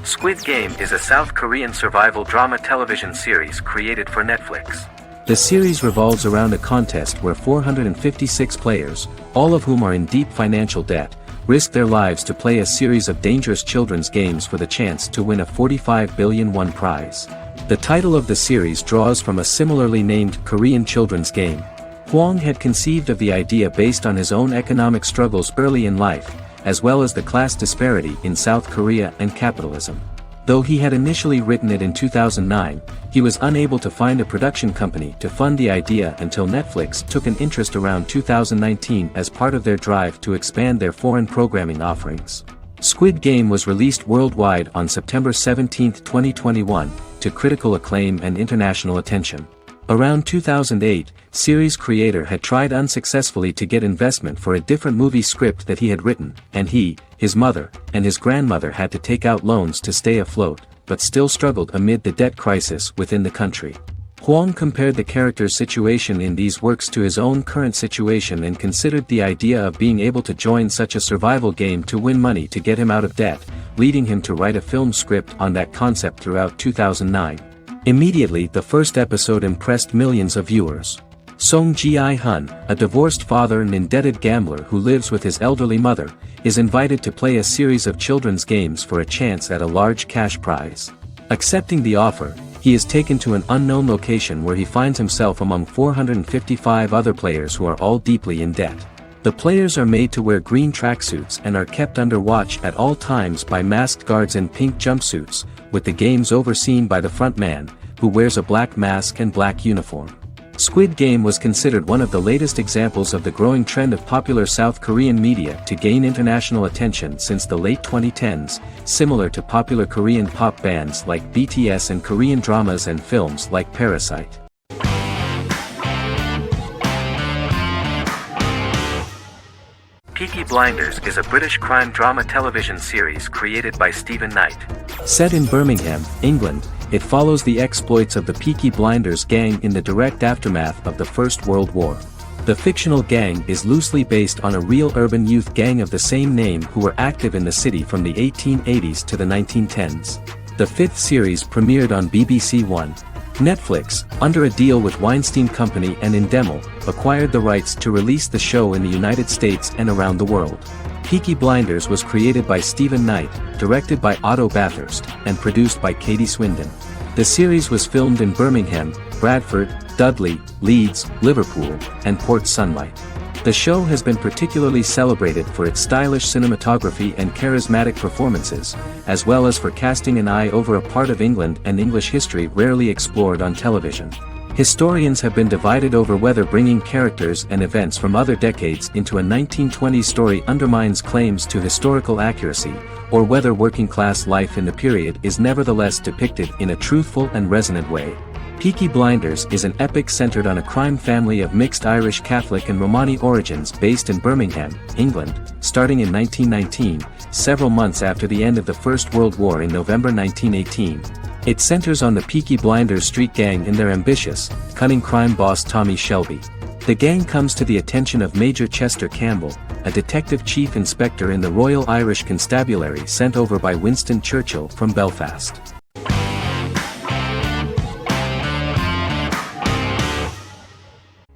B: Squid Game is a South Korean survival drama television series created for Netflix.
A: The series revolves around a contest where 456 players, all of whom are in deep financial debt, risk their lives to play a series of dangerous children's games for the chance to win a 45 billion won prize. The title of the series draws from a similarly named Korean children's game. Hwang had conceived of the idea based on his own economic struggles early in life, as well as the class disparity in South Korea and capitalism. Though he had initially written it in 2009, he was unable to find a production company to fund the idea until Netflix took an interest around 2019 as part of their drive to expand their foreign programming offerings. Squid Game was released worldwide on September 17, 2021, to critical acclaim and international attention. Around 2008, series creator had tried unsuccessfully to get investment for a different movie script that he had written, and he, his mother, and his grandmother had to take out loans to stay afloat, but still struggled amid the debt crisis within the country. Hwang compared the character's situation in these works to his own current situation and considered the idea of being able to join such a survival game to win money to get him out of debt, leading him to write a film script on that concept throughout 2009. Immediately the first episode impressed millions of viewers. Song Ji-hun, a divorced father and indebted gambler who lives with his elderly mother, is invited to play a series of children's games for a chance at a large cash prize. Accepting the offer, he is taken to an unknown location where he finds himself among 455 other players who are all deeply in debt. The players are made to wear green tracksuits and are kept under watch at all times by masked guards in pink jumpsuits, with the games overseen by the front man, who wears a black mask and black uniform. Squid Game was considered one of the latest examples of the growing trend of popular South Korean media to gain international attention since the late 2010s, similar to popular Korean pop bands like BTS and Korean dramas and films like Parasite.
B: Peaky Blinders is a British crime drama television series created by Stephen Knight.
A: Set in Birmingham, England, it follows the exploits of the Peaky Blinders gang in the direct aftermath of the First World War. The fictional gang is loosely based on a real urban youth gang of the same name who were active in the city from the 1880s to the 1910s. The fifth series premiered on BBC One. Netflix, under a deal with Weinstein Company and Endemol, acquired the rights to release the show in the United States and around the world. Peaky Blinders was created by Stephen Knight, directed by Otto Bathurst, and produced by Katie Swindon. The series was filmed in Birmingham, Bradford, Dudley, Leeds, Liverpool, and Port Sunlight. The show has been particularly celebrated for its stylish cinematography and charismatic performances, as well as for casting an eye over a part of England and English history rarely explored on television. Historians have been divided over whether bringing characters and events from other decades into a 1920s story undermines claims to historical accuracy, or whether working-class life in the period is nevertheless depicted in a truthful and resonant way. Peaky Blinders is an epic centered on a crime family of mixed Irish Catholic and Romani origins based in Birmingham, England, starting in 1919, several months after the end of the First World War in November 1918. It centers on the Peaky Blinders street gang and their ambitious, cunning crime boss Tommy Shelby. The gang comes to the attention of Major Chester Campbell, a detective chief inspector in the Royal Irish Constabulary sent over by Winston Churchill from Belfast.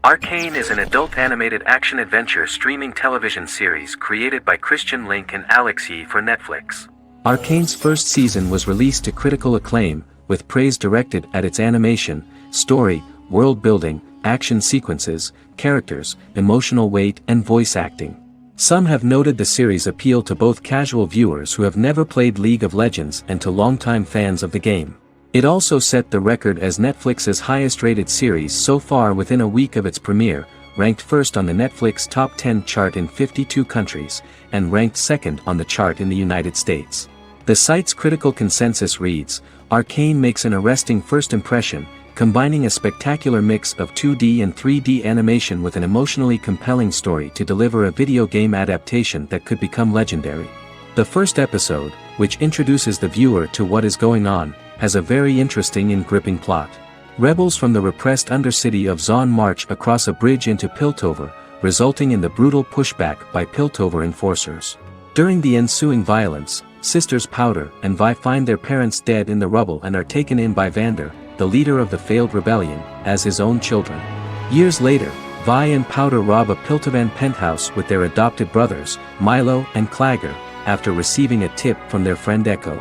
B: Arcane is an adult animated action-adventure streaming television series created by Christian Link and Alex Yee for Netflix.
A: Arcane's first season was released to critical acclaim, with praise directed at its animation, story, world building, action sequences, characters, emotional weight and voice acting. Some have noted the series' appeal to both casual viewers who have never played League of Legends and to longtime fans of the game. It also set the record as Netflix's highest-rated series so far within a week of its premiere, ranked first on the Netflix Top 10 chart in 52 countries, and ranked second on the chart in the United States. The site's critical consensus reads, "Arcane makes an arresting first impression, combining a spectacular mix of 2D and 3D animation with an emotionally compelling story to deliver a video game adaptation that could become legendary." The first episode, which introduces the viewer to what is going on, has a very interesting and gripping plot. Rebels from the repressed undercity of Zon march across a bridge into Piltover, resulting in the brutal pushback by Piltover enforcers. During the ensuing violence, sisters Powder and Vi find their parents dead in the rubble and are taken in by Vander, the leader of the failed rebellion, as his own children. Years later, Vi and Powder rob a Piltovan penthouse with their adopted brothers, Milo and Clagger, after receiving a tip from their friend Echo.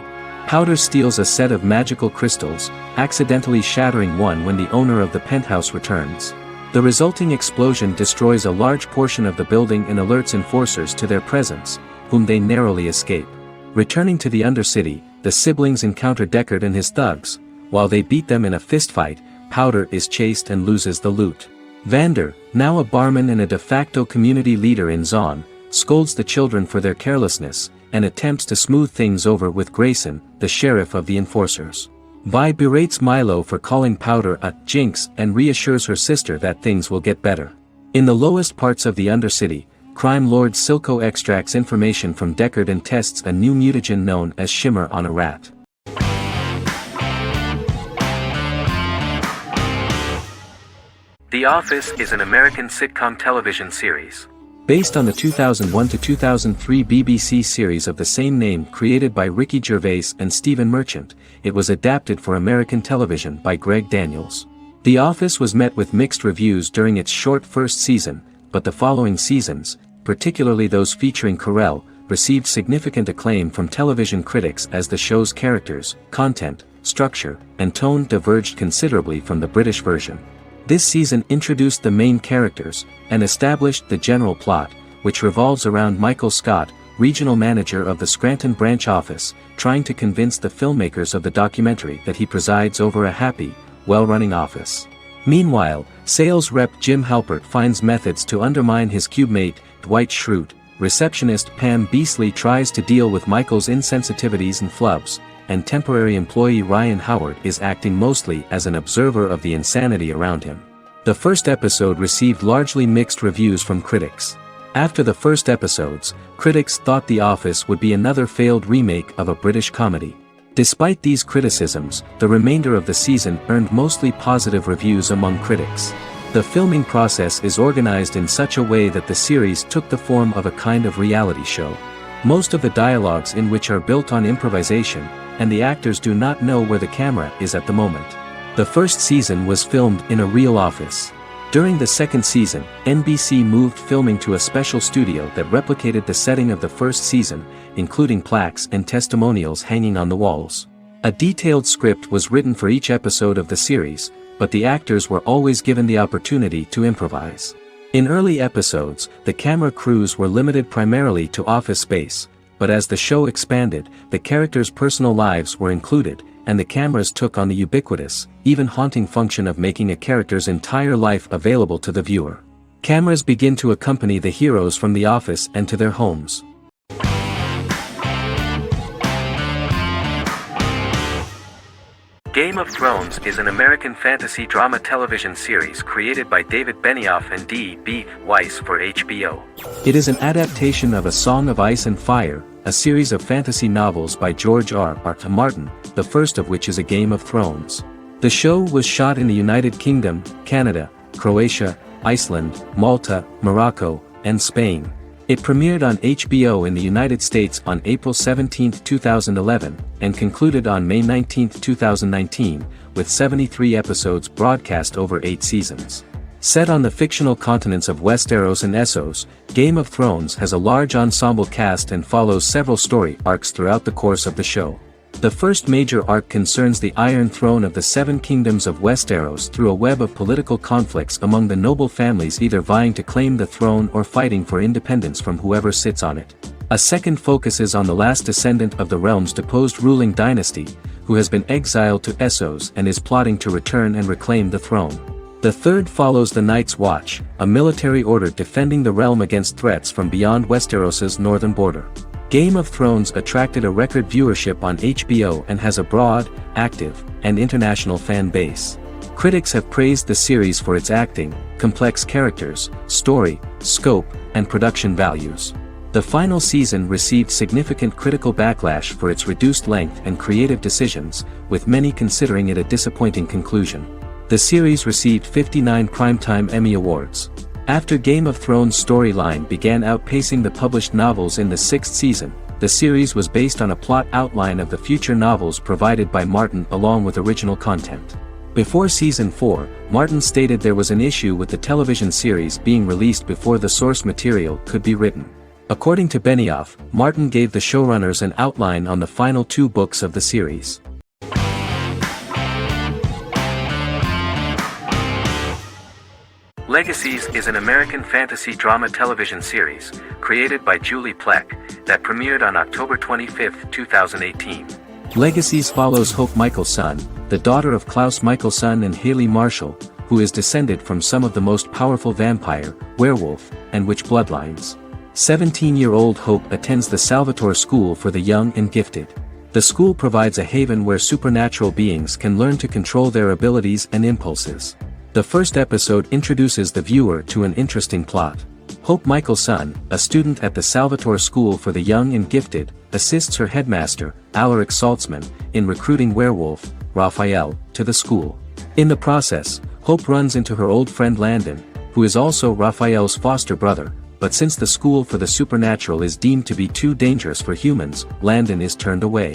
A: Powder steals a set of magical crystals, accidentally shattering one when the owner of the penthouse returns. The resulting explosion destroys a large portion of the building and alerts enforcers to their presence, whom they narrowly escape. Returning to the Undercity, the siblings encounter Deckard and his thugs. While they beat them in a fistfight, Powder is chased and loses the loot. Vander, now a barman and a de facto community leader in Zon, scolds the children for their carelessness, and attempts to smooth things over with Grayson, the sheriff of the enforcers. Vi berates Milo for calling Powder a jinx and reassures her sister that things will get better. In the lowest parts of the Undercity, crime lord Silco extracts information from Deckard and tests a new mutagen known as Shimmer on a rat.
B: The Office is an American sitcom television series.
A: Based on the 2001-2003 BBC series of the same name created by Ricky Gervais and Stephen Merchant, it was adapted for American television by Greg Daniels. The Office was met with mixed reviews during its short first season, but the following seasons, particularly those featuring Carell, received significant acclaim from television critics as the show's characters, content, structure, and tone diverged considerably from the British version. This season introduced the main characters, and established the general plot, which revolves around Michael Scott, regional manager of the Scranton branch office, trying to convince the filmmakers of the documentary that he presides over a happy, well-running office. Meanwhile, sales rep Jim Halpert finds methods to undermine his cube-mate, Dwight Schrute. Receptionist Pam Beasley tries to deal with Michael's insensitivities and flubs, and temporary employee Ryan Howard is acting mostly as an observer of the insanity around him. The first episode received largely mixed reviews from critics. After the first episodes, critics thought The Office would be another failed remake of a British comedy. Despite these criticisms, the remainder of the season earned mostly positive reviews among critics. The filming process is organized in such a way that the series took the form of a kind of reality show. Most of the dialogues in which are built on improvisation, and the actors do not know where the camera is at the moment. The first season was filmed in a real office. During the second season, NBC moved filming to a special studio that replicated the setting of the first season, including plaques and testimonials hanging on the walls. A detailed script was written for each episode of the series, but the actors were always given the opportunity to improvise. In early episodes, the camera crews were limited primarily to office space, but as the show expanded, the characters' personal lives were included, and the cameras took on the ubiquitous, even haunting function of making a character's entire life available to the viewer. Cameras begin to accompany the heroes from the office and to their homes.
B: Game of Thrones is an American fantasy drama television series created by David Benioff and D.B. Weiss for HBO.
A: It is an adaptation of A Song of Ice and Fire, a series of fantasy novels by George R.R. Martin, the first of which is A Game of Thrones. The show was shot in the United Kingdom, Canada, Croatia, Iceland, Malta, Morocco, and Spain. It premiered on HBO in the United States on April 17, 2011, and concluded on May 19, 2019, with 73 episodes broadcast over 8 seasons. Set on the fictional continents of Westeros and Essos, Game of Thrones has a large ensemble cast and follows several story arcs throughout the course of the show. The first major arc concerns the Iron Throne of the Seven Kingdoms of Westeros through a web of political conflicts among the noble families either vying to claim the throne or fighting for independence from whoever sits on it. A second focuses on the last descendant of the realm's deposed ruling dynasty, who has been exiled to Essos and is plotting to return and reclaim the throne. The third follows the Night's Watch, a military order defending the realm against threats from beyond Westeros's northern border. Game of Thrones attracted a record viewership on HBO and has a broad, active, and international fan base. Critics have praised the series for its acting, complex characters, story, scope, and production values. The final season received significant critical backlash for its reduced length and creative decisions, with many considering it a disappointing conclusion. The series received 59 Primetime Emmy Awards. After Game of Thrones' storyline began outpacing the published novels in the sixth season, the series was based on a plot outline of the future novels provided by Martin along with original content. Before Season 4, Martin stated there was an issue with the television series being released before the source material could be written. According to Benioff, Martin gave the showrunners an outline on the final 2 books of the series.
B: Legacies is an American fantasy drama television series, created by Julie Plec, that premiered on October 25, 2018.
A: Legacies follows Hope Michelson, the daughter of Klaus Michelson and Haley Marshall, who is descended from some of the most powerful vampire, werewolf, and witch bloodlines. 17-year-old Hope attends the Salvatore School for the Young and Gifted. The school provides a haven where supernatural beings can learn to control their abilities and impulses. The first episode introduces the viewer to an interesting plot. Hope Michelson, a student at the Salvatore School for the Young and Gifted, assists her headmaster, Alaric Saltzman, in recruiting werewolf, Raphael, to the school. In the process, Hope runs into her old friend Landon, who is also Raphael's foster brother, but since the school for the supernatural is deemed to be too dangerous for humans, Landon is turned away.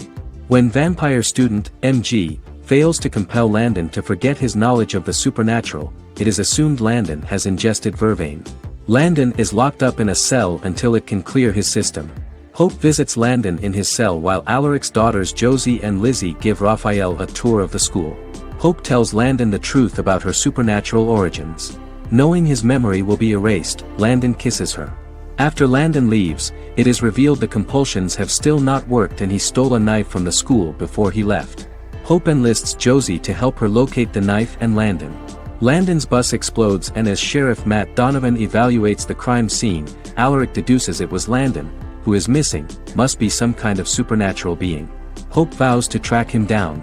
A: When vampire student, MG, fails to compel Landon to forget his knowledge of the supernatural, it is assumed Landon has ingested vervain. Landon is locked up in a cell until it can clear his system. Hope visits Landon in his cell while Alaric's daughters Josie and Lizzie give Raphael a tour of the school. Hope tells Landon the truth about her supernatural origins. Knowing his memory will be erased, Landon kisses her. After Landon leaves, it is revealed the compulsions have still not worked and he stole a knife from the school before he left. Hope enlists Josie to help her locate the knife and Landon. Landon's bus explodes and as Sheriff Matt Donovan evaluates the crime scene, Alaric deduces it was Landon, who is missing, must be some kind of supernatural being. Hope vows to track him down.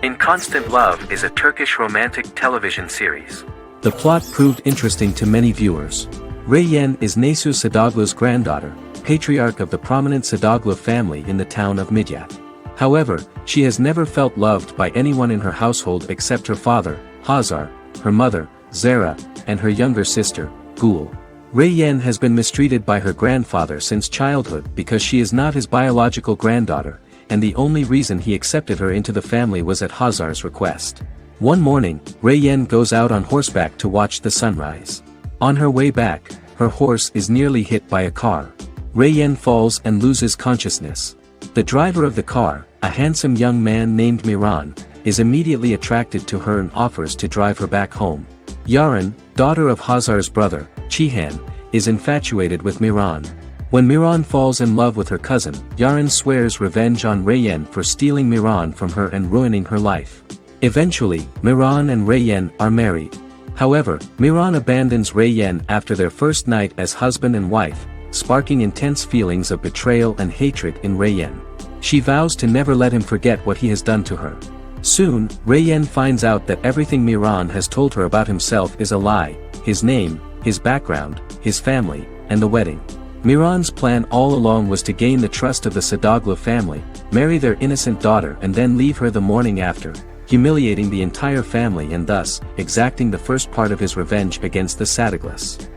B: In Constant Love is a Turkish romantic television series.
A: The plot proved interesting to many viewers. Reyyen is Nesu Sadoglu's granddaughter, patriarch of the prominent Sadoglu family in the town of Midyat. However, she has never felt loved by anyone in her household except her father, Hazar, her mother, Zara, and her younger sister, Gul. Ray Yen has been mistreated by her grandfather since childhood because she is not his biological granddaughter, and the only reason he accepted her into the family was at Hazar's request. One morning, Ray Yen goes out on horseback to watch the sunrise. On her way back, her horse is nearly hit by a car. Ray Yen falls and loses consciousness. The driver of the car, a handsome young man named Miran, is immediately attracted to her and offers to drive her back home. Yaran, daughter of Hazar's brother, Chihan, is infatuated with Miran. When Miran falls in love with her cousin, Yaran swears revenge on Ray Yen for stealing Miran from her and ruining her life. Eventually, Miran and Ray Yen are married. However, Miran abandons Ray Yen after their first night as husband and wife, sparking intense feelings of betrayal and hatred in Ray Yen. She vows to never let him forget what he has done to her. Soon, Ray Yen finds out that everything Miran has told her about himself is a lie: his name, his background, his family, and the wedding. Miran's plan all along was to gain the trust of the Sadoglu family, marry their innocent daughter and then leave her the morning after, humiliating the entire family and thus, exacting the first part of his revenge against the Sadoglas.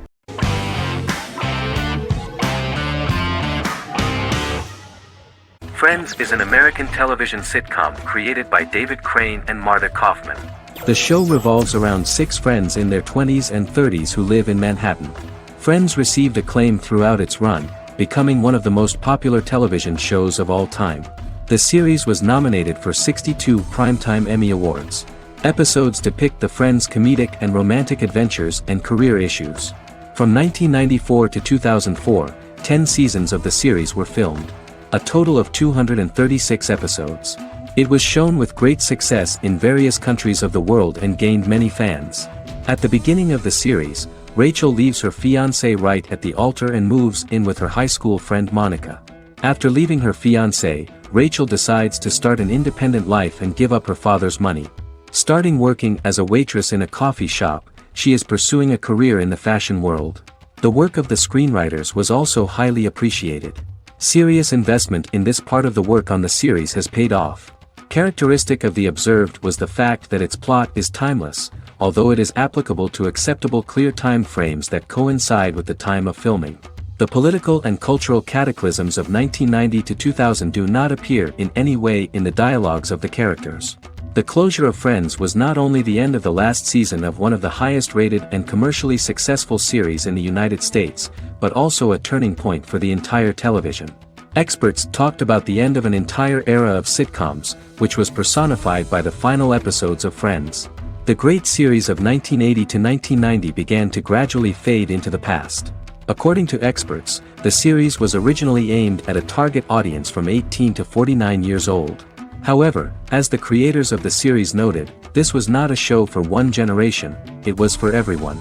B: Friends is an American television sitcom created by David Crane and Marta Kaufman.
A: The show revolves around 6 friends in their 20s and 30s who live in Manhattan. Friends received acclaim throughout its run, becoming one of the most popular television shows of all time. The series was nominated for 62 Primetime Emmy Awards. Episodes depict the friends' comedic and romantic adventures and career issues. From 1994 to 2004, 10 seasons of the series were filmed. A total of 236 episodes. It was shown with great success in various countries of the world and gained many fans. At the beginning of the series, Rachel leaves her fiancé right at the altar and moves in with her high school friend Monica. After leaving her fiancé, Rachel decides to start an independent life and give up her father's money. Starting working as a waitress in a coffee shop, she is pursuing a career in the fashion world. The work of the screenwriters was also highly appreciated. Serious investment in this part of the work on the series has paid off. Characteristic of The Observed was the fact that its plot is timeless, although it is applicable to acceptable clear time frames that coincide with the time of filming. The political and cultural cataclysms of 1990 to 2000 do not appear in any way in the dialogues of the characters. The closure of Friends was not only the end of the last season of one of the highest-rated and commercially successful series in the United States, but also a turning point for the entire television. Experts talked about the end of an entire era of sitcoms, which was personified by the final episodes of Friends. The great series of 1980 to 1990 began to gradually fade into the past. According to experts, the series was originally aimed at a target audience from 18 to 49 years old. However, as the creators of the series noted, this was not a show for one generation, it was for everyone.